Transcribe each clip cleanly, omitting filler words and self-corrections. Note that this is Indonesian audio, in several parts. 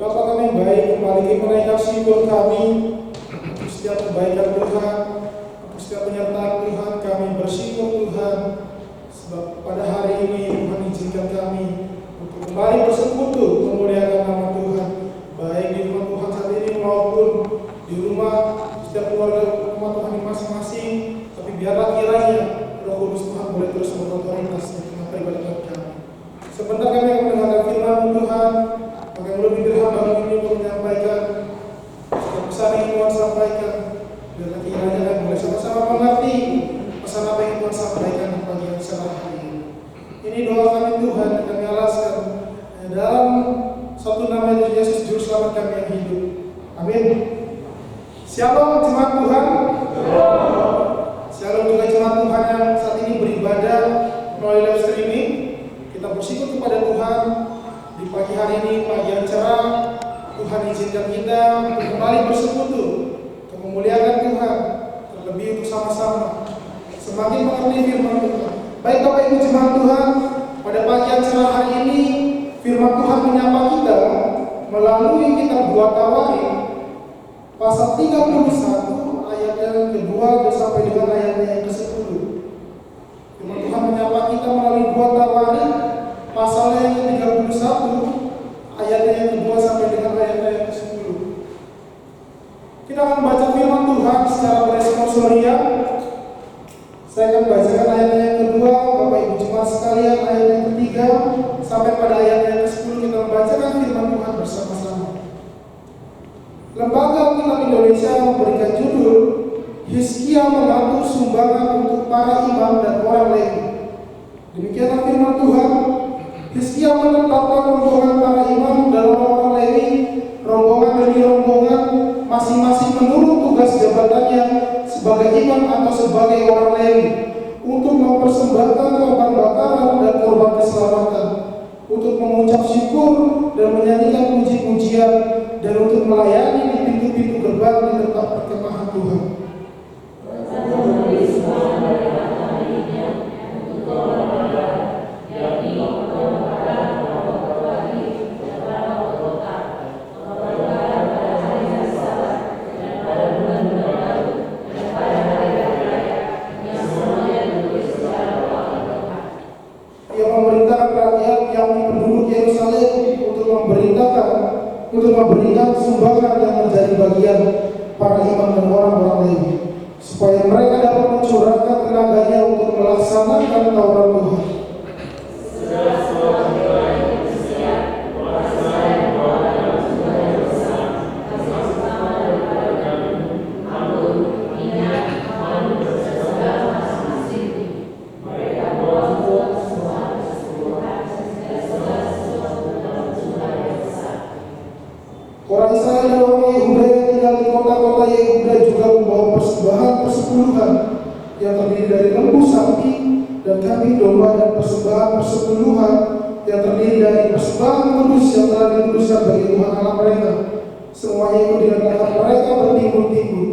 Bapa kami yang baik, kembali lagi menaikkan syukur kami untuk setiap kebaikan Tuhan, untuk setiap penyertaan Tuhan. Kami bersyukur Tuhan, sebab pada hari ini Tuhan izinkan kami untuk kembali bersekutu memuliakan nama Tuhan, baik di rumah Tuhan saat ini maupun di rumah setiap keluarga rumah Tuhan masing-masing. Tapi biarlah kiranya Roh Kudus Tuhan boleh terus berotoritas di tengah peribadatan kami. Sebentar kami akan mendengarkan firman Tuhan. Maka lebih dirham ini untuk menyampaikan pesan yang Tuhan sampaikan. Biarlah kiranya kami boleh sama-sama mengerti pesan apa yang Tuhan sampaikan di pagi yang cerah hari ini. Ini doa kami Tuhan yang kami alaskan dalam satu nama Yesus Juru Selamat kami yang hidup. Amin. Shalom jemaat Tuhan. Shalom juga jemaat Tuhan yang saat ini beribadah melalui live streaming. Kita bersyukur kepada Tuhan di pagi hari ini, pagi yang cerah. Tuhan izinkan kita untuk kembali bersekutu, untuk memuliakan Tuhan, terlebih untuk sama-sama semakin mengerti firman Tuhan. Baik Bapak Ibu jemaat Tuhan, pada pagi yang cerah hari ini firman Tuhan menyapa kita melalui kitab 2 Tawarik pasal 31 ayat yang kedua sampai dengan ayatnya yang ke-10. Firman Tuhan menyapa kita melalui 2 Tawarik pasal yang ke-31 ayatnya yang kedua sampai dengan ayatnya yang ke-10. Kita akan baca firman Tuhan secara beresponsoria. Saya akan bacakan ayatnya yang kedua, Bapak Ibu jemaat sekalian, ayat yang ketiga sampai pada ayat yang ke-10. Kita membacakan firman Tuhan bersama-sama. Lembaga Alkitab Indonesia memberikan judul Hizkia mengatur sumbangan untuk para imam dan orang Lewi. Demikianlah firman Tuhan. Hizkia menetapkan rombongan para imam dan orang Lewi, rombongan demi rombongan, masing-masing menurut tugas jabatannya sebagai imam atau sebagai orang Lewi, untuk mempersembahkan korban bakaran dan korban keselamatan, untuk mengucap syukur dan menyanyikan puji-pujian, dan untuk melayani di pintu-pintu gerbang di tempat perkemahan Tuhan. Untuk memberikan sumbangan yang menjadi bagian para imam dan orang-orang Lewi, supaya mereka dapat mencurahkan tenaganya untuk melaksanakan Taurat Tuhan. Orang Israel dan orang Yehuda yang tinggal di kota-kota Yehuda juga membawa persembahan persepuluhan yang terdiri dari lembu sapi dan kambing domba, dan persembahan persepuluhan yang terdiri dari persembahan kudus yang telah dikuduskan bagi Tuhan Allah mereka. Semuanya itu diletakkan mereka bertimbul-timbul.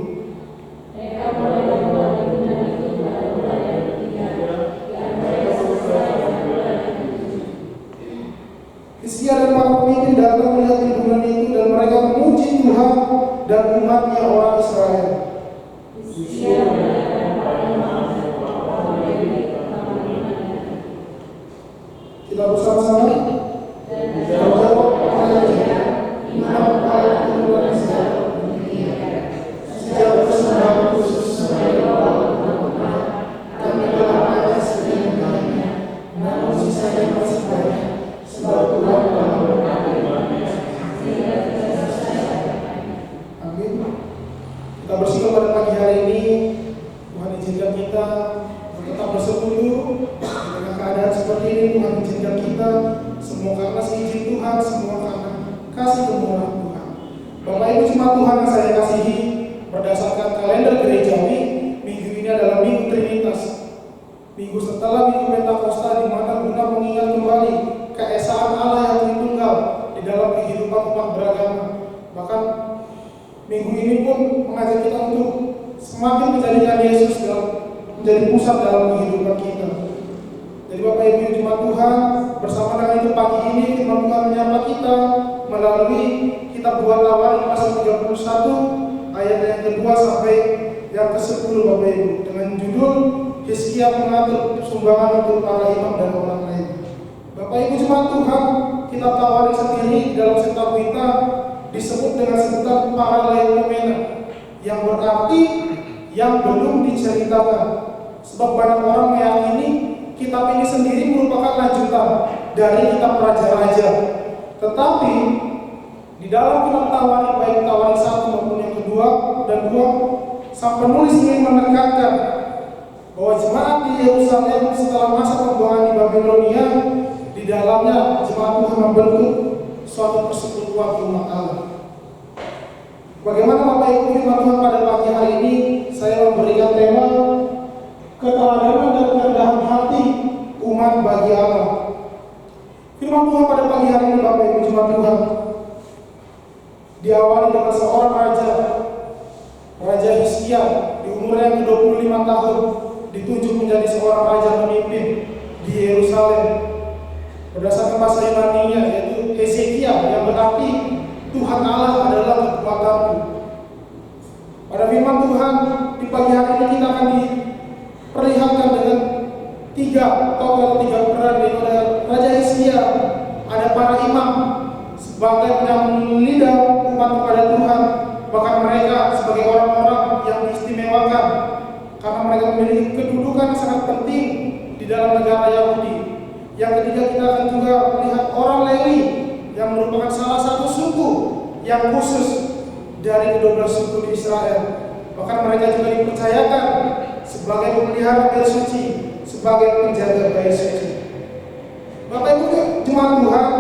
Hizkia dan para pemimpin datang melihat timbulan itu, dan mereka memuji Tuhan dan umatnya orang Israel. Kita bersama-sama menjawab pertanyaan imam kepala timbulan Israel. Sejak persembahan khusus sebagai bawah umat, kami telah mati sebenarnya, namun sisanya masih banyak. Sebab Tuhan telah memberkati umatnya sehingga tidak selesai. Amin. Kita bersyukur pada pagi hari ini Tuhan izinkan kita tetap bersekutu dengan keadaan seperti ini. Tuhan izinkan kita semua karena seizin Tuhan, semua karena kasih kemurahan Tuhan. Bapak Ibu jemaat Tuhan yang saya kasihi, berdasarkan kalender gerejawi, minggu ini adalah Minggu Trinitas, minggu setelah Minggu Pentakosta, di mana guna mengingat kembali keesaan Allah yang Tritunggal di dalam kehidupan umat beragama. Bahkan minggu ini pun mengajak kita untuk semakin menjadikan Yesus menjadi pusat dalam kehidupan kita. Jadi Bapak Ibu jemaat Tuhan, bersama dengan itu pagi ini firman Tuhan menyapa kita melalui kitab 2 Tawarik pasal 31 ayat yang kedua sampai yang ke-10 Bapak Ibu, dengan judul Hizkia mengatur sumbangan untuk para imam dan orang lain. Bapak Ibu jemaat Tuhan, kitab Tawarik sendiri dalam kitab kita disebut dengan sebutan paralelomena, yang berarti yang belum diceritakan. Sebab banyak orang meyakini kitab ini sendiri merupakan lanjutan dari kitab Raja-Raja. Tetapi di dalam kitab Tawarik, baik Tawarik 1 maupun yang kedua dan 2, sang penulis ingin menekankan bahwa jemaat di Yerusalem setelah masa pembuangan di Babilonia, di dalamnya jemaat Tuhan membentuk suatu persekutuan umat Allah. Bagaimana Bapak Ibu firman Tuhan pada pagi hari ini? Saya memberikan tema keteladanan dan kerendahan hati umat bagi Allah. Firman Tuhan pada pagi hari ini Bapak Ibu jemaat Tuhan diawali dengan seorang Raja Hizkia di umur yang ke-25 tahun ditunjuk menjadi seorang raja pemimpin di Yerusalem. Berdasarkan bahasa Yunani-nya yaitu Hezekia, yang berarti Tuhan Allah adalah kekuatanku. Pada firman Tuhan di pagi hari ini kita akan diperlihatkan dengan 3 tokoh atau 3 peran daripada Raja Hizkia. Ada para imam sebagai penyambung lidah umat kepada Tuhan, bahkan mereka sebagai orang-orang yang diistimewakan karena mereka memiliki kedudukan sangat penting di dalam negara Yahudi. Yang ketiga, kita akan juga melihat orang Lewi yang merupakan salah satu suku yang khusus dari ke-12 suku di Israel. Bahkan mereka juga dipercayakan sebagai pemelihara bait suci, sebagai penjaga bait suci. Bapak Ibu jemaat Tuhan,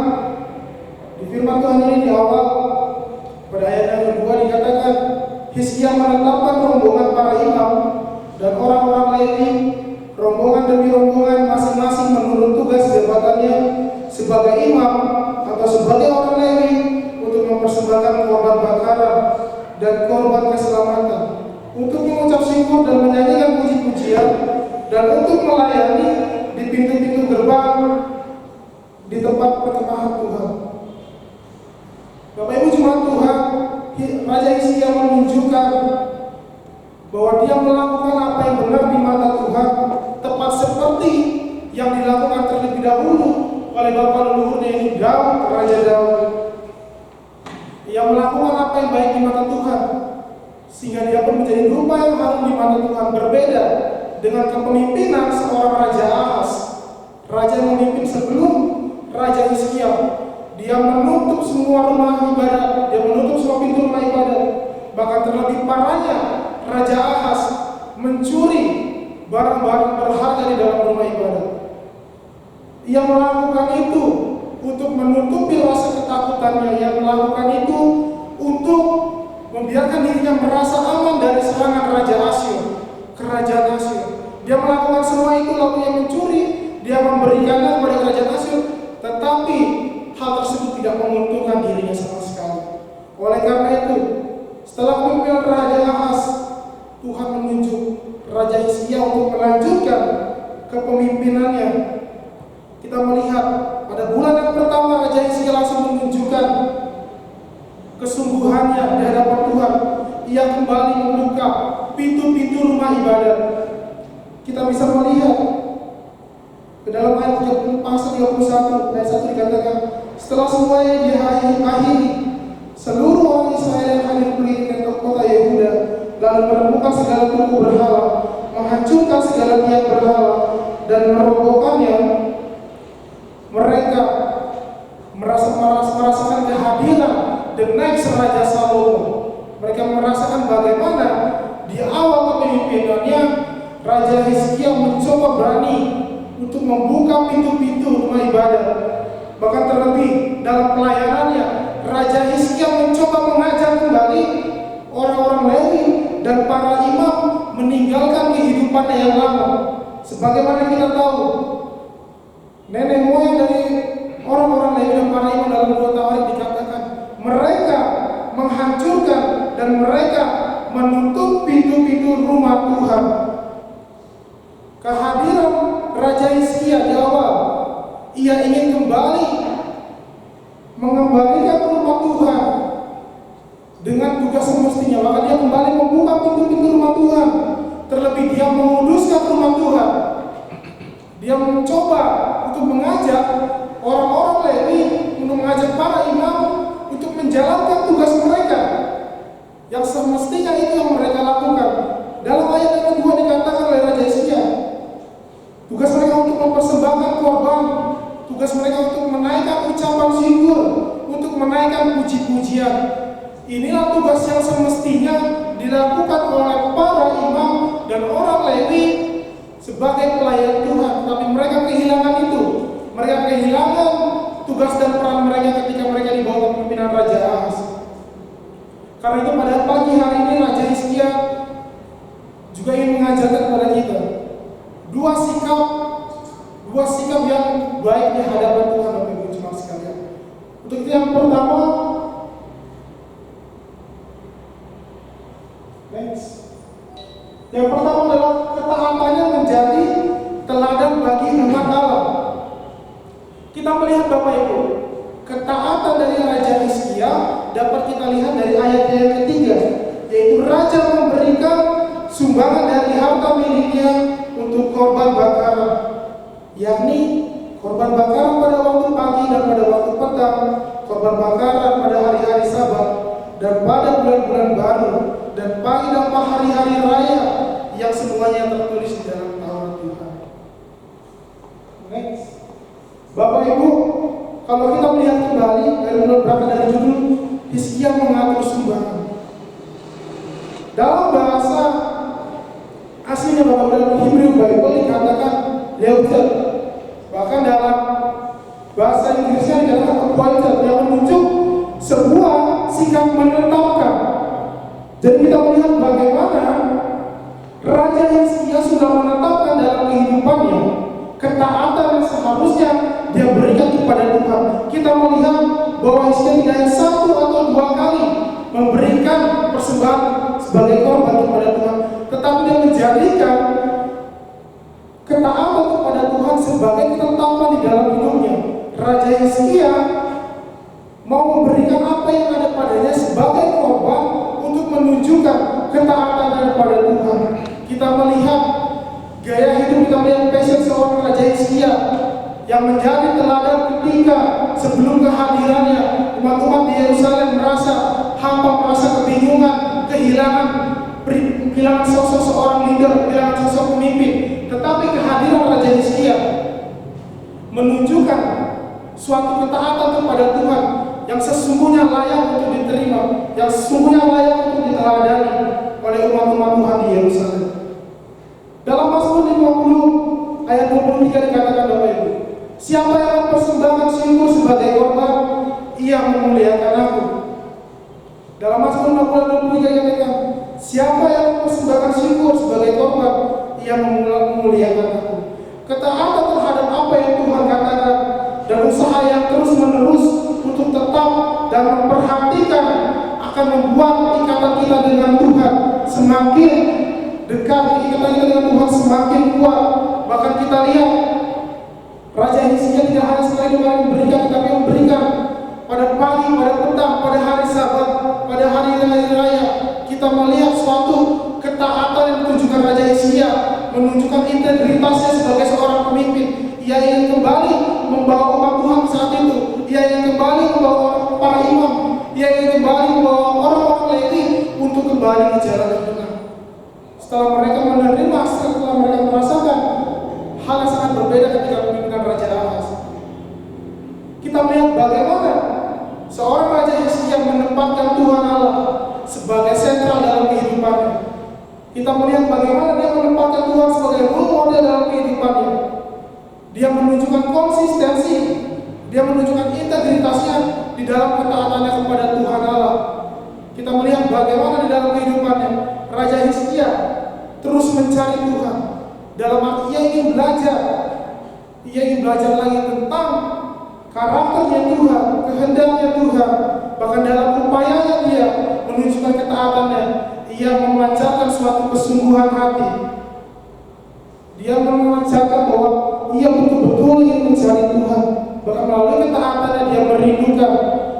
di firman Tuhan ini di awal pada ayat yang kedua dikatakan Hizkia menetapkan rombongan para imam dan orang-orang Lewi, rombongan demi rombongan masing-masing menurut tugas jabatannya sebagai imam atau sebagai orang Lewi untuk mempersembahkan korban bakaran dan korban keselamatan, untuk mengucap syukur dan menyanyikan puji-pujian, dan untuk melayani di pintu-pintu gerbang di tempat perkemahan Tuhan. Bapak Ibu jemaat Tuhan, Raja Hizkia menunjukkan bahwa dia melakukan apa yang benar di mata Tuhan, tepat seperti yang dilakukan terlebih dahulu oleh bapa leluhurnya yaitu Daud, Raja Daud. Ia melakukan apa yang baik di mata Tuhan, sehingga dia pun menjadi rupa yang harum di mata Tuhan, berbeda dengan kepemimpinan seorang Raja Ahaz, raja yang memimpin sebelum Raja Hizkia. Dia menutup semua rumah ibadat, dia menutup semua pintu rumah ibadat. Bahkan terlebih parahnya, Raja Ahaz mencuri barang-barang berharga di dalam rumah ibadat. Ia melakukan itu untuk menutupi rasa ketakutannya. Ia melakukan itu untuk membiarkan dirinya merasa aman dari serangan Raja Asyur, kerajaan Asyur. Dia melakukan semua itu lalu ia mencuri, dia memberikannya kepada kerajaan Asyur, tetapi hal tersebut tidak menguntungkan dirinya sama sekali. Oleh karena itu, setelah kepemimpinan Raja Ahaz, Tuhan menunjuk Raja Hizkia untuk melanjutkan kepemimpinannya. Kita melihat pada bulan yang pertama Raja Hizkia langsung menunjukkan kesungguhannya di hadapan Tuhan. Ia kembali membuka pintu-pintu rumah ibadat. Kita bisa melihat ke dalam ayat 31 ayat 1 dikatakan, setelah semuanya diakhiri, seluruh orang Israel yang hadir pergi ke kota Yehuda, lalu menemukan segala tugu berhala, menghancurkan segala tiang berhala, dan merobohkannya. Mereka merasakan kehadiran dan naik Raja Salomo. Mereka merasakan bagaimana di awal kepemimpinannya Raja Hizkia mencoba berani untuk membuka pintu-pintu rumah ibadat. Bahkan terlebih dalam pelayanannya, Raja Hizkia mencoba mengajak kembali orang-orang Lewi dan para imam meninggalkan kehidupan yang lama. Sebagaimana kita tahu, nenek moyang dari orang-orang Lewi dan para imam dalam 2 Tawarik dikatakan mereka menghancurkan dan mereka menutup pintu-pintu rumah Tuhan. Kehadiran Raja Hizkia di awal, ia ingin menjalankan tugas mereka yang semestinya itu yang mereka lakukan. Dalam ayat yang kedua dikatakan oleh Raja Hizkia, tugas mereka untuk mempersembahkan korban, tugas mereka untuk menaikkan ucapan syukur, untuk menaikkan puji-pujian. Inilah tugas yang semestinya dilakukan oleh para imam dan orang Lewi sebagai pelayan Tuhan. Tapi mereka kehilangan itu. Mereka kehilangan tugas dan peran mereka ketika mereka di bawah kepemimpinan Raja Ahaz. Karena itu pada pagi hari ini Raja Hizkia juga ingin mengajarkan kepada kita dua sikap yang baik di hadapan Tuhan, Bapak Ibu jemaat sekalian. Untuk itu yang pertama, adalah ketaatannya menjadi teladan bagi umat Allah. Kita melihat Bapak Ibu, ketaatan dari Raja Hizkia dapat kita lihat dari ayat yang ketiga, yaitu Raja memberikan sumbangan dari harta miliknya untuk korban bakaran, yakni korban bakaran pada waktu pagi dan pada waktu petang, korban bakaran pada hari-hari Sabat dan pada bulan-bulan baru, dan pagi dan hari-hari raya yang semuanya tertulis di dalam Taurat Tuhan. Next. Bapak Ibu, kalau kita melihat kembali dari beberapa dari judul, Hizkia mengatur sumbangan. Dalam bahasa aslinya Bapak Ibu dalam Hebrew Bible dikatakan leuter. Bahkan dalam bahasa Inggrisnya dikatakan appointed, yang menunjuk sebuah sikap menetapkan. Jadi kita melihat bagaimana Raja Hizkia sudah menetapkan dalam kehidupannya ketaatan yang seharusnya dia berikan kepada Tuhan. Kita melihat bahwa Hizkia tidak hanya satu atau dua kali memberikan persembahan sebagai korban kepada Tuhan, tetapi dia menjadikan ketaatan kepada Tuhan sebagai ketetapan di dalam hidupnya. Raja Hizkia mau memberikan apa yang ada padanya sebagai korban untuk menunjukkan ketaatan kepada Tuhan. Kita melihat gaya hidup, kita melihat passion seorang Raja Hizkia yang menjadi teladan ketika sebelum kehadirannya umat-umat di Yerusalem merasa hampa, merasa kebingungan, kehilangan sosok seorang leader, kehilangan sosok pemimpin. Tetapi kehadiran Raja Hizkia menunjukkan suatu ketaatan kepada Tuhan yang sesungguhnya layak untuk diterima, yang sesungguhnya layak untuk diteladani oleh umat-umat Tuhan di Yerusalem. Dalam Mazmur 50 ayat 23 dikatakan Bapak Ibu, siapa yang mempersembahkan syukur sebagai korban, ia memuliakan aku. Dalam Mazmur 50 ayat 23 dikatakan, siapa yang mempersembahkan syukur sebagai korban, ia memuliakan aku. Ketaatan terhadap apa yang Tuhan katakan dan usaha yang terus-menerus untuk tetap dan memperhatikan akan membuat ikatan kita dengan Tuhan semakin dekat, ikatan kita dengan Tuhan semakin kuat. Bahkan kita lihat Raja Hizkia tidak hanya sekali dua kali memberikan, tetapi memberikan pada pagi, pada petang, pada hari Sabat, pada hari raya. Kita melihat suatu ketaatan yang menunjukkan Raja Hizkia menunjukkan integritasnya sebagai seorang pemimpin. Ia ingin kembali membawa umat Tuhan saat itu. Ia ingin kembali membawa para imam. Ia ingin kembali membawa orang-orang Lewi untuk kembali ke jalan yang benar. Setelah mereka menerima, setelah mereka merasakan hal yang sangat berbeda ketika kepemimpinan Raja Ahaz. Kita melihat bagaimana seorang Raja Hizkia menempatkan Tuhan Allah sebagai sentral dalam kehidupannya. Kita melihat bagaimana dia menempatkan Tuhan sebagai role model dalam kehidupannya. Dia menunjukkan konsistensi, dia menunjukkan integritasnya di dalam ketaatannya kepada Tuhan Allah. Kita melihat bagaimana di dalam kehidupannya Raja Hizkia terus mencari Tuhan. Dalam arti ia ingin belajar lagi tentang karakternya Tuhan, kehendaknya Tuhan. Bahkan dalam upayanya dia menunjukkan ketaatannya, ia memancarkan suatu kesungguhan hati. Dia memancarkan bahwa ia betul-betul ingin mencari Tuhan. Bahkan melalui ketaatannya dia merindukan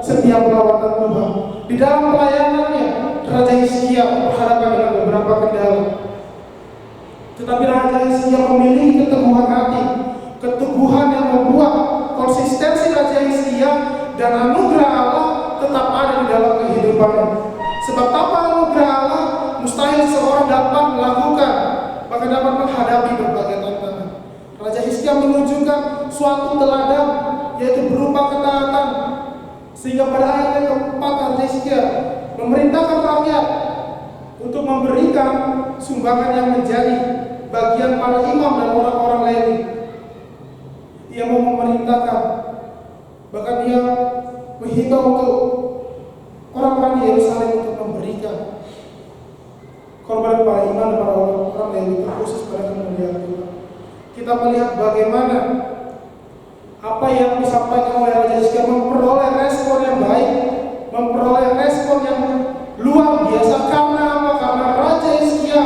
setiap lawatan Tuhan. Di dalam pelayanannya Raja Hizkia berhadapan dengan beberapa kendala. Tetapi Raja Hizkia memiliki keteguhan hati, keteguhan yang membuat konsistensi Raja Hizkia dan anugerah Allah tetap ada di dalam kehidupannya. Sebab tanpa anugerah Allah, mustahil seorang dapat melakukan, bahkan dapat menghadapi berbagai tantangan. Raja Hizkia menunjukkan suatu teladan, yaitu berupa ketaatan, sehingga pada ayat yang keempat Raja Hizkia memerintahkan rakyat untuk memberikan sumbangan yang menjadi bagian para imam dan orang-orang Lewi. Ia mau memerintahkan, bahkan dia menghimbau untuk orang-orang di Yerusalem untuk memberikan korban para imam dan para orang Lewi, terkhusus pada kemuliaan Tuhan. Kita melihat bagaimana apa yang disampaikan oleh Raja Hizkia memperoleh respon yang baik, memperoleh respon yang luar biasa. Karena apa? Karena Raja Hizkia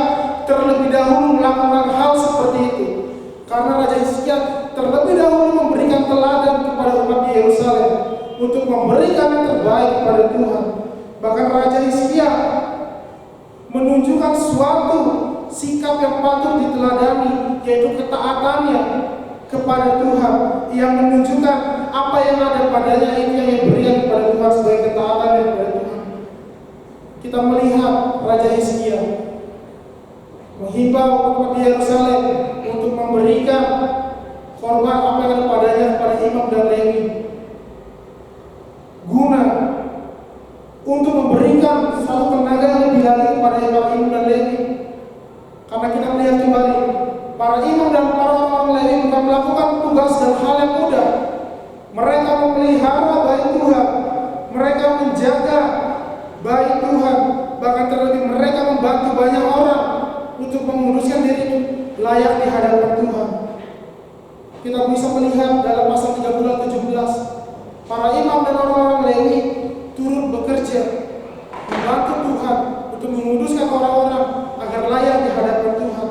terlebih dahulu melakukan hal seperti itu. Karena Raja Hizkia terlebih dahulu memberikan teladan kepada umat di Yerusalem untuk memberikan yang terbaik kepada Tuhan. Bahkan Raja Hizkia menunjukkan suatu sikap yang patut diteladani, yaitu ketaatannya kepada Tuhan, yang menunjukkan apa yang ada padanya itu yang diberikan kepada Tuhan sebagai ketaatan kepada Tuhan. Kita melihat Raja Hizkia menghimbau umat di Yerusalem untuk memberikan korban apa yang ada padanya kepada imam dan Lewi, guna untuk memberikan suatu tenaga yang lebih lagi kepada imam dan Lewi. Karena kita melihat kembali, para imam dan para orang Lewi bukan melakukan tugas dan hal yang mudah. Mereka memelihara bait Tuhan, mereka menjaga bait Tuhan, bahkan terlebih mereka membantu banyak orang untuk menguduskan diri layak di hadapan Tuhan. Kita bisa melihat dalam pasal 13-17, para imam dan orang-orang Lewi turut bekerja membantu Tuhan untuk menguduskan orang-orang agar layak di hadapan Tuhan.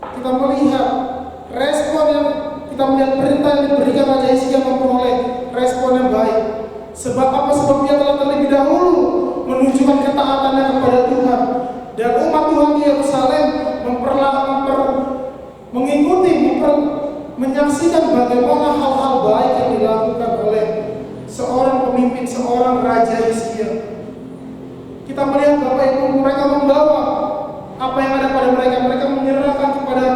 Kita melihat respon yang kita melihat perintah yang diberikan Raja Hizkia memperoleh respon yang baik. Sebab apa? Sebab dia telah terlebih dahulu menunjukkan ketaatannya kepada Tuhan, dan umat Tuhan di Yerusalem menyaksikan bagaimana hal-hal baik yang dilakukan oleh seorang pemimpin, seorang Raja Hizkia. Kita melihat Bapak Ibu, mereka membawa apa yang ada pada mereka. Mereka menyerahkan kepada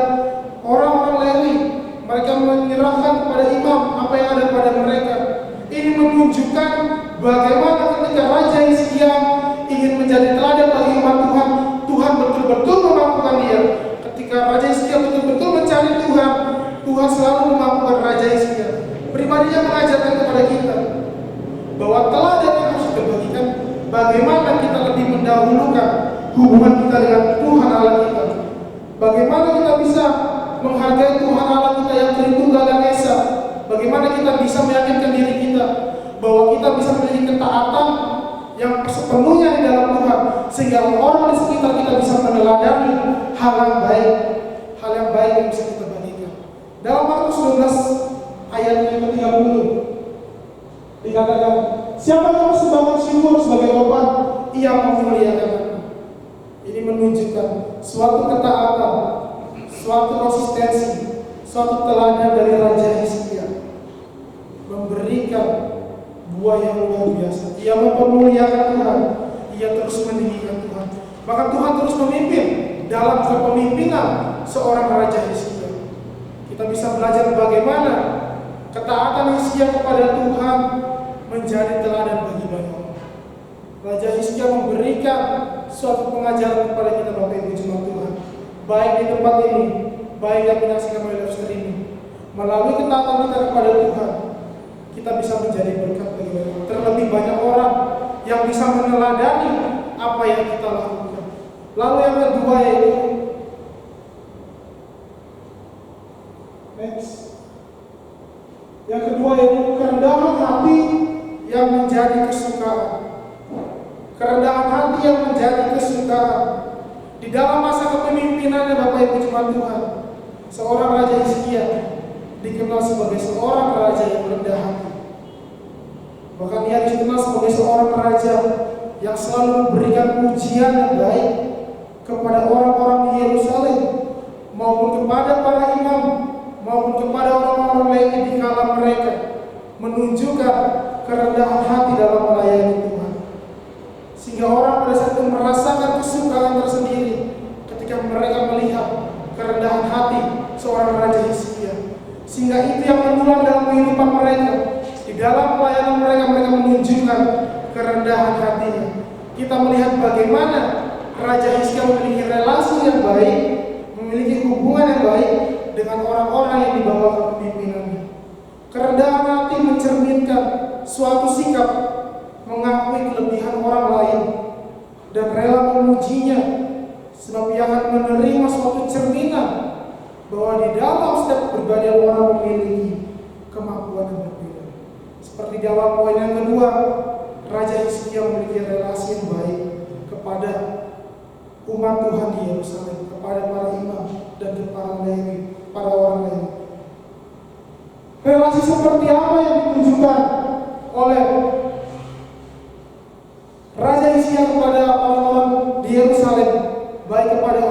orang-orang Lewi, mereka menyerahkan kepada imam apa yang ada pada mereka. Ini menunjukkan bagaimana ketika Raja Hizkia ingin menjadi teladan bagi umat Tuhan, Tuhan betul-betul memampukan dia. Ketika Raja Hizkia betul-betul mencari Tuhan, Tuhan selalu memampukan Raja Hizkia. Pribadinya mengajarkan kepada kita bahwa teladan yang harus kita bagikan, bagaimana kita lebih mendahulukan hubungan kita dengan Tuhan Allah kita. Bagaimana kita bisa menghargai Tuhan Allah kita yang Tritunggal dan Esa. Bagaimana kita bisa meyakinkan diri kita bahwa kita bisa memiliki ketaatan yang sepenuhnya di dalam Tuhan, sehingga orang di sekitar kita bisa meneladani hal yang baik yang bisa kita bagikan. Dalam Markus 12 ayat yang ke-30 dikatakan, siapa yang persembahkan syukur sebagai korban, ia memuliakan aku. Ini menunjukkan suatu ketaatan, suatu konsistensi, suatu teladan dari Raja Hizkia, memberikan buah yang luar biasa. Ia mempermuliakan Tuhan, ia terus meninggikan Tuhan. Bahkan Tuhan terus memimpin dalam kepemimpinan seorang Raja Hizkia. Kita bisa belajar bagaimana ketaatan Hizkia kepada Tuhan menjadi teladan bagi banyak orang. Raja Hizkia memberikan suatu pengajaran kepada kita Bapak Ibu jemaat Tuhan, baik di tempat ini, baik yang menyaksikan melalui live streaming. Melalui ketaatan kita kepada Tuhan, kita bisa menjadi berkat bagi banyak orang. Terlebih banyak orang yang bisa meneladani apa yang kita lakukan. Lalu yang kedua yaitu yang kedua yaitu kerendahan hati yang menjadi kesukaan. Kerendahan hati yang menjadi kesukaan. Di dalam masa kepemimpinannya Bapak Ibu jemaat Tuhan, seorang Raja Hizkia dikenal sebagai seorang raja yang rendah hati. Bahkan ia dikenal sebagai seorang raja yang selalu memberikan pujian yang baik kepada orang-orang di Yerusalem, maupun kepada para imam, maupun kepada orang-orang Lewi di kala mereka, menunjukkan kerendahan hati dalam melayani Tuhan. Sehingga kerendahan hatinya. Kita melihat bagaimana Raja Hizkia memiliki relasi yang baik, memiliki hubungan yang baik dengan orang-orang yang di bawah kepemimpinannya. Kerendahan hati mencerminkan suatu sikap mengakui kelebihan orang lain dan rela memujinya, sebab ia akan menerima suatu cerminan bahwa di dalam setiap pribadi orang memiliki kemampuan yang berbeda. Seperti di awal poin yang kedua, Raja Hizkia memiliki relasi yang baik kepada umat Tuhan di Yerusalem, kepada para imam dan para Lewi, para orang Lewi. Relasi seperti apa yang ditunjukkan oleh Raja Hizkia kepada orang-orang di Yerusalem, baik kepada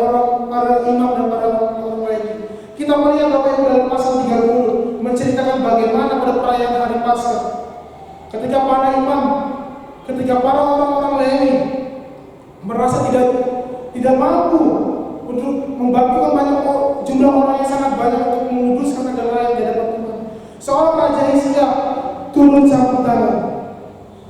para imam dan para orang Lewi? Kita melihat Bapak Ibu dalam pasal 30 menceritakan bagaimana pada perayaan hari Paskah, ketika para imam, ketika para orang-orang Lewi merasa tidak mampu untuk membantu banyak jumlah orang yang sangat banyak untuk menguduskan negara yang di hadapan Tuhan, seorang Raja Hizkia turun campur tangan.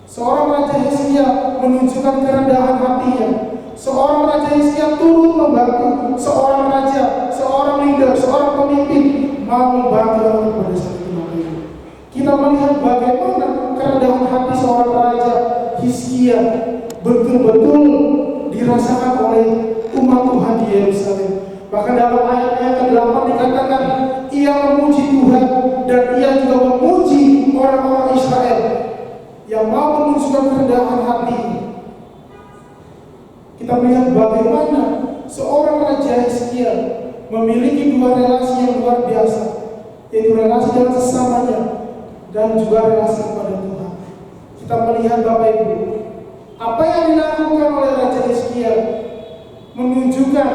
Seorang Raja Hizkia menunjukkan kerendahan hatinya. Seorang Raja Hizkia turun membantu seorang raja, seorang leader, seorang pemimpin mau membantu orang pada saat itu. Kita melihat bagaimana kerendahan hati seorang Raja Hizkia betul-betul dirasakan oleh umat Tuhan di Yerusalem. Bahkan dalam ayat yang ke-8 dikatakan, ia memuji Tuhan dan ia juga memuji orang-orang Israel yang mau menunjukkan kerendahan hati. Kita melihat bagaimana seorang Raja Hizkia memiliki dua relasi yang luar biasa, yaitu relasi dengan sesamanya dan juga relasi kepada Tuhan. Kita melihat Bapak Ibu, apa yang dilakukan oleh Raja Hizkia menunjukkan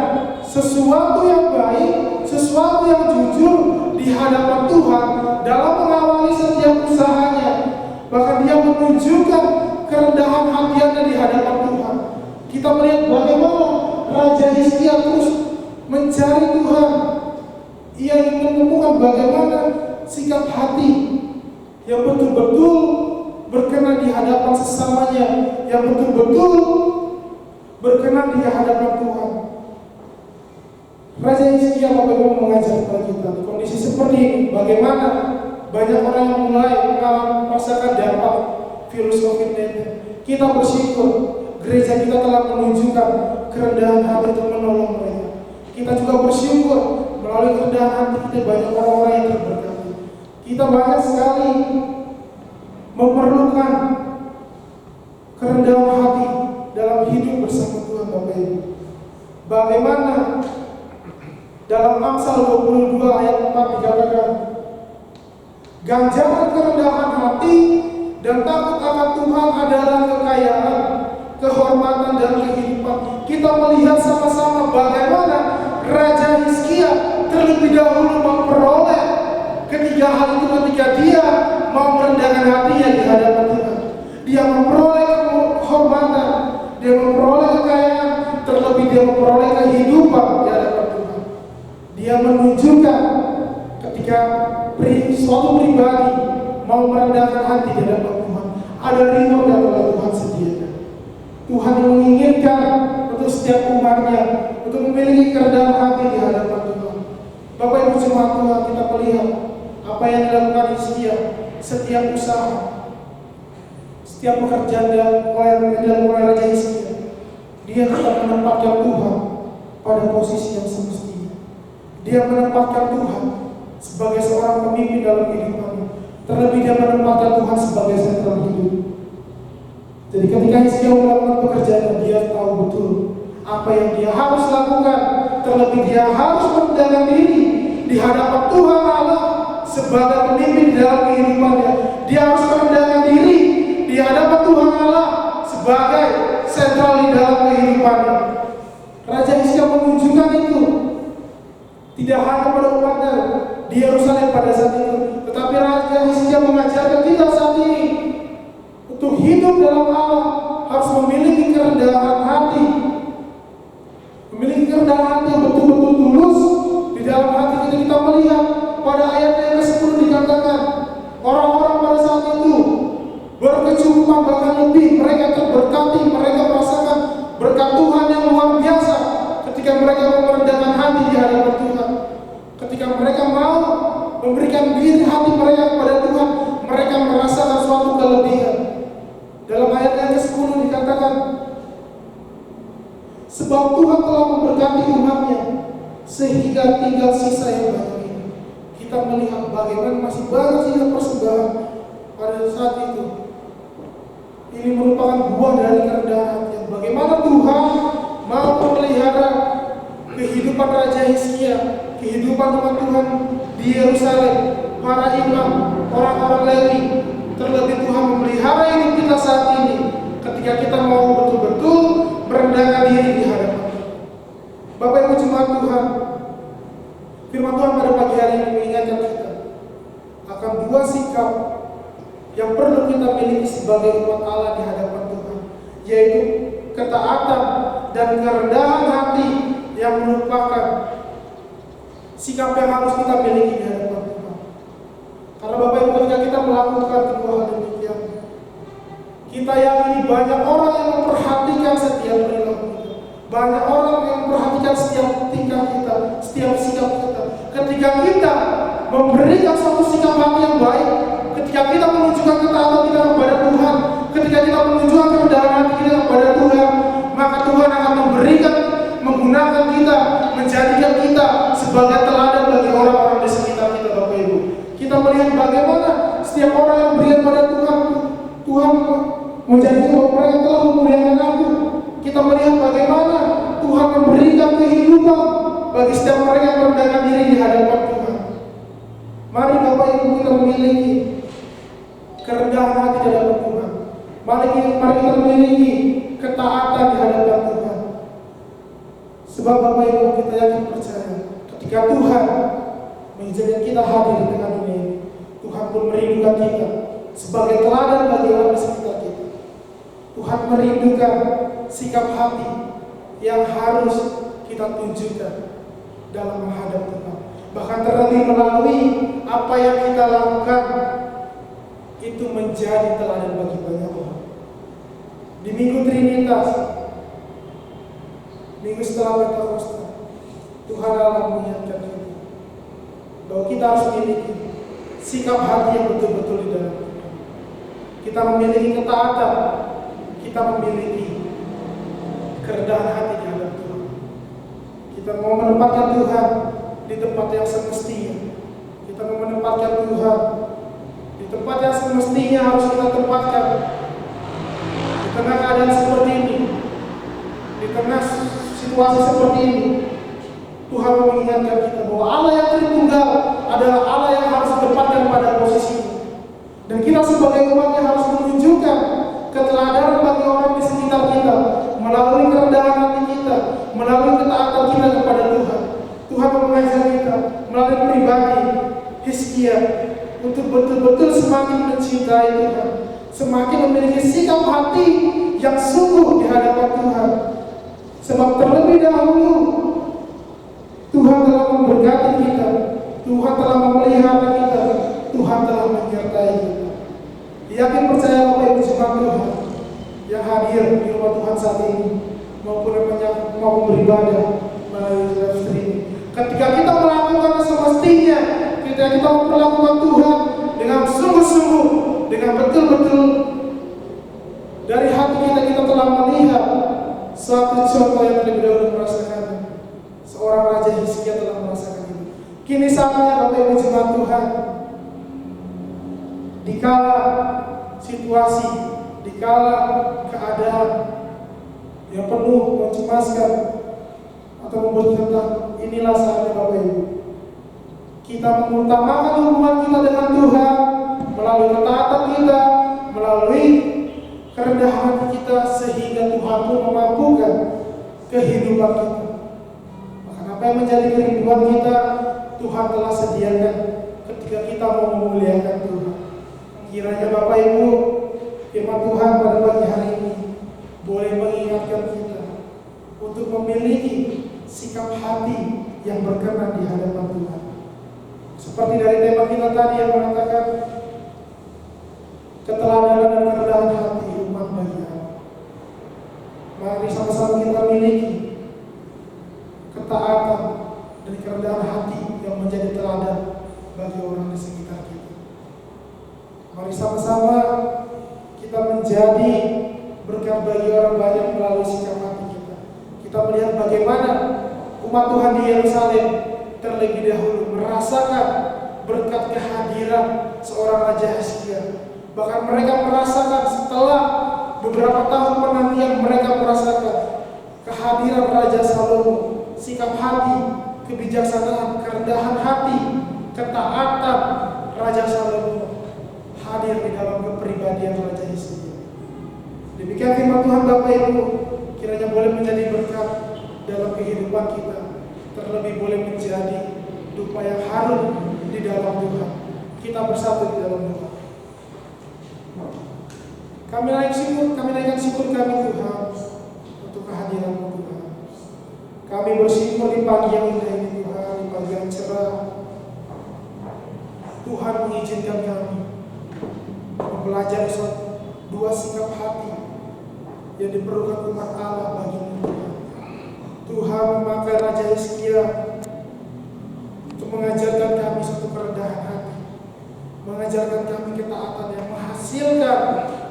sesuatu yang baik, sesuatu yang jujur di hadapan Tuhan dalam mengawali setiap usahanya. Bahkan dia menunjukkan kerendahan hatinya di hadapan Tuhan. Kita melihat bagaimana Raja Hizkia terus mencari Tuhan. Ia ingin menemukan bagaimana sikap hati yang betul-betul berkenan di hadapan sesamanya, yang betul-betul berkenan di hadapan Tuhan. Raja Hizkia Bapak Ibu mengajar kepada kita di kondisi seperti ini, bagaimana banyak orang yang mulai merasakan dampak virus COVID-19. Kita bersyukur gereja kita telah menunjukkan kerendahan hati untuk menolong mereka. Kita juga bersyukur melalui kerendahan hati kita banyak orang-orang yang terberkati. Kita banyak sekali memerlukan kerendahan hati dalam hidup bersama Tuhan Bapak Ibu. Bagaimana dalam Amsal 22 ayat 4 dikatakan, ganjaran kerendahan hati dan takut akan Tuhan adalah kekayaan, kehormatan dan kehidupan. Kita melihat sama-sama bagaimana Raja Hizkia terlebih dahulu memperoleh ketiga hal itu ketika dia mau merendahkan hatinya di hadapan Tuhan. Dia memperoleh kehormatan, dia memperoleh kekayaan, terlebih dia memperoleh kehidupan di hadapan Tuhan. Dia menunjukkan ketika suatu pribadi mau merendahkan hati di hadapan Tuhan, ada reward yang telah Tuhan sediakan. Tuhan menginginkan untuk setiap umatnya untuk memiliki kerendahan hati di hadapan Tuhan. Bapak Ibu jemaat Tuhan, kita melihat apa yang dilakukan Hizkia. Setiap usaha, setiap pekerjaan yang dilakukan oleh Raja Hizkia, dia tetap menempatkan Tuhan pada posisi yang semestinya. Dia menempatkan Tuhan sebagai seorang pemimpin dalam kehidupannya. Terlebih dia menempatkan Tuhan sebagai sentral hidup. Jadi ketika Hizkia melakukan pekerjaan, dia tahu betul apa yang dia harus lakukan. Terlebih dia harus merendahkan diri di hadapan Tuhan Allah sebagai pemimpin dalam kehidupannya. Dia harus merendahkan diri di hadapan Tuhan Allah sebagai sentral di dalam kehidupannya. Raja Hizkia menunjukkan itu tidak hanya pada umatnya di Yerusalem pada saat itu, tetapi Raja Hizkia mengajarkan kita saat ini untuk hidup dalam Allah harus memiliki kerendahan hati, memiliki kerendahan hati yang betul-betul tulus di dalam hati kita. Kita melihat pada ayat yang ke-10 dikatakan orang-orang pada saat itu berkecukupan bahkan lebih. Mereka terberkati, mereka merasakan berkat Tuhan yang luar biasa ketika mereka merendahkan hati di hadapan Tuhan. Ketika mereka mau memberikan diri hati mereka kepada Tuhan, mereka merasakan suatu kelebihan. Dalam ayat yang ke-10 dikatakan, sebab Tuhan telah memberkati umatnya sehingga tinggal sisa yang banyak ini. Kita melihat bagaimana masih banyak sisa persembahan pada saat itu. Ini merupakan buah dari kerendahan hati. Bagaimana Tuhan mau memelihara kehidupan Raja Hizkia, kehidupan umat Tuhan di Yerusalem, para imam, orang-orang Lewi. Terlebih Tuhan memelihara hidup kita saat ini ketika kita mau betul-betul merendahkan diri di hadapan Bapak Ibu jemaat Tuhan. Firman Tuhan pada pagi hari ini mengingatkan kita akan dua sikap yang perlu kita miliki sebagai umat Allah di hadapan Tuhan, yaitu ketaatan dan kerendahan hati yang merupakan sikap yang harus kita miliki di hadapan Tuhan. Karena Bapak Ibu, ketika kita melakukan kedua hal demikian, kita yakini banyak orang yang memperhatikan setiap perilaku kita, banyak orang yang memperhatikan setiap tingkah kita, setiap sikap kita. Ketika kita memberikan suatu sikap hati yang baik, ketika kita menunjukkan ketaatan kita kepada Tuhan, ketika kita menunjukkan kerendahan hati kita kepada Tuhan, maka Tuhan akan menggunakan kita, menjadikan kita sebagai teladan bagi orang-orang di sekitar kita. Bapak Ibu, kita melihat bagaimana setiap orang yang berikan pada Tuhan, Tuhan menjadikan bahwa mereka telah memuliakan aku. Kita melihat bagaimana Tuhan memberikan kehidupan bagi setiap mereka yang merendahkan diri di hadapan Tuhan. Mari Bapak Ibu kita memiliki kerendahan hati di hadapan Tuhan. Mari kita memiliki ketaatan di hadapan Tuhan. Sebab Bapak Ibu, kita yakin percaya ketika Tuhan mengizinkan kita hadir di tengah dunia ini, Tuhan pun merindukan kita sebagai teladan bagi orang di sekitar kita. Tuhan merindukan sikap hati yang harus kita tunjukkan dalam menghadap Tuhan. Bahkan terlebih melalui apa yang kita lakukan itu menjadi teladan bagi banyak orang. Di Minggu Trinitas, minggu setelah Pentakosta, Tuhan Allah mengingatkan kita bahwa kita harus memiliki sikap hati yang betul-betul di dalam Tuhan. Kita memiliki ketaatan, kita memiliki kerendahan hati di hadapan Tuhan. Kita mau menempatkan Tuhan di tempat yang semestinya. Kita mau menempatkan Tuhan di tempat yang semestinya harus kita tempatkan. Di tengah keadaan seperti ini, di tengah situasi seperti ini, Tuhan mengingatkan kita bahwa Allah yang Tritunggal adalah Allah yang harus ditempatkan pada posisinya. Dan kita sebagai umatnya harus menunjukkan keteladanan bagi orang di sekitar kita melalui kerendahan hati kita, melalui ketaatan kita kepada Tuhan. Tuhan mengajar kita melalui pribadi Hizkia untuk betul-betul semakin mencintai Tuhan, semakin memiliki sikap hati yang sungguh di hadapan Tuhan. Sebab terlebih dahulu Tuhan telah memberkati kita, Tuhan telah memelihara kita, Tuhan telah menyertai kita. Yakin percaya Bapak Ibu jemaat Tuhan yang hadir di rumah Tuhan saat ini maupun yang mau beribadah melalui live streaming, ketika kita melakukan semestinya, ketika kita memperlakukan Tuhan dengan sungguh-sungguh, dengan betul-betul dari hati kita telah melihat suatu contoh yang terlebih dahulu merasakannya. Seorang Raja Hizkia telah merasakan itu. Kini saatnya Bapak Ibu jemaat Tuhan, dikala situasi, dikala keadaan yang penuh mencemaskan atau membuat kita, inilah saatnya Bapak Ibu kita mengutamakan hubungan kita dengan Tuhan melalui ketaatan kita, melalui kerendahan hati kita, sehingga Tuhan pun memampukan kehidupan kita. Maka apa yang menjadi kehidupan kita, Tuhan telah sediakan ketika kita mau memuliakan Tuhan. Kiranya Bapak Ibu, firman Tuhan pada pagi hari ini boleh mengingatkan kita untuk memiliki sikap hati yang berkenan di hadapan Tuhan. Seperti dari tema kita tadi yang mengatakan keteladanan dan kerendahan hati Mari sama-sama kita miliki ketaatan dan kerendahan hati yang menjadi teladan bagi orang di sekitar kita. Mari sama-sama kita menjadi berkat bagi orang banyak melalui sikap hati kita. Kita melihat bagaimana umat Tuhan di Yerusalem terlebih dahulu merasakan berkat kehadiran seorang Raja Hizkia. Bahkan mereka merasakan setelah beberapa tahun penantian, mereka merasakan kehadiran Raja Salomo, sikap hati, kebijaksanaan, kerendahan hati, ketaatan Raja Salomo hadir di dalam kepribadian Raja Hizkia. Demikian firman Tuhan Bapak Ibu, kiranya boleh menjadi berkat dalam kehidupan kita, terlebih boleh menjadi dupa yang harum di dalam Tuhan. Kita bersatu di dalam Tuhan. Kami naikkan syukur kami Tuhan untuk kehadiran-Mu Tuhan. Kami bersyukur di pagi yang indah ini Tuhan, di pagi yang cerah. Tuhan mengizinkan kami mempelajari dua sikap hati yang diperlukan umat Allah bagi-Mu Tuhan. Tuhan memakai Raja Hizkia untuk mengajarkan kami satu kerendahan hati, mengajarkan kami ketaatan yang menghasilkan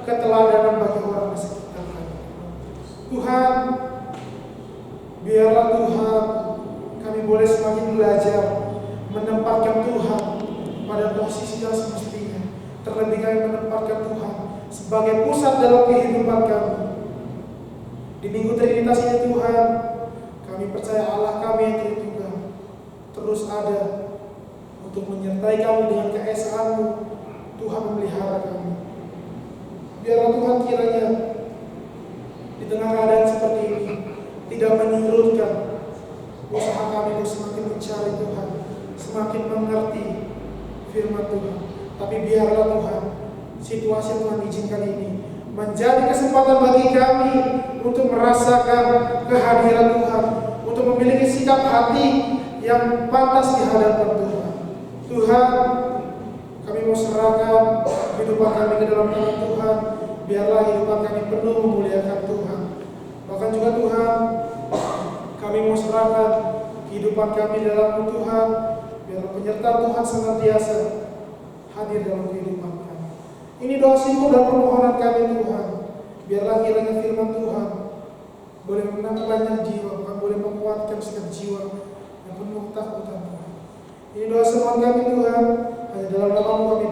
keteladanan bagi orang di sekitar kami. Tuhan, biarlah Tuhan kami boleh semakin belajar menempatkan Tuhan pada posisi yang semestinya. Terlebih kami menempatkan Tuhan sebagai pusat dalam kehidupan kami. Di Minggu Trinitas ini Tuhan, kami percaya Allah kami yang Tritunggal terus ada untuk menyertai kami dengan keesaan-Mu. Tuhan memelihara kami. Biarlah Tuhan kiranya di tengah keadaan seperti ini tidak menyurutkan usaha kami untuk semakin mencari Tuhan, semakin mengerti firman Tuhan. Tapi biarlah Tuhan situasi yang Tuhan izinkan ini menjadi kesempatan bagi kami untuk merasakan kehadiran Tuhan, untuk memiliki sikap hati yang pantas di hadapan Tuhan. Tuhan, kami mau serahkan kehidupan kami ke dalam tangan Tuhan. Biarlah kehidupan kami penuh memuliakan Tuhan. Bahkan juga Tuhan, kami mau serahkan kehidupan kami dalam Tuhan. Biarlah penyertaan Tuhan senantiasa hadir dalam kehidupan kami. Ini doa syukur dan permohonan kami Tuhan. Biarlah kiranya firman Tuhan boleh menangkap banyak jiwa, bahkan boleh menguatkan setiap jiwa yang penuh ketakutan Tuhan. Ini doa semoga kami Tuhan, hanya dalam nama-Mu kami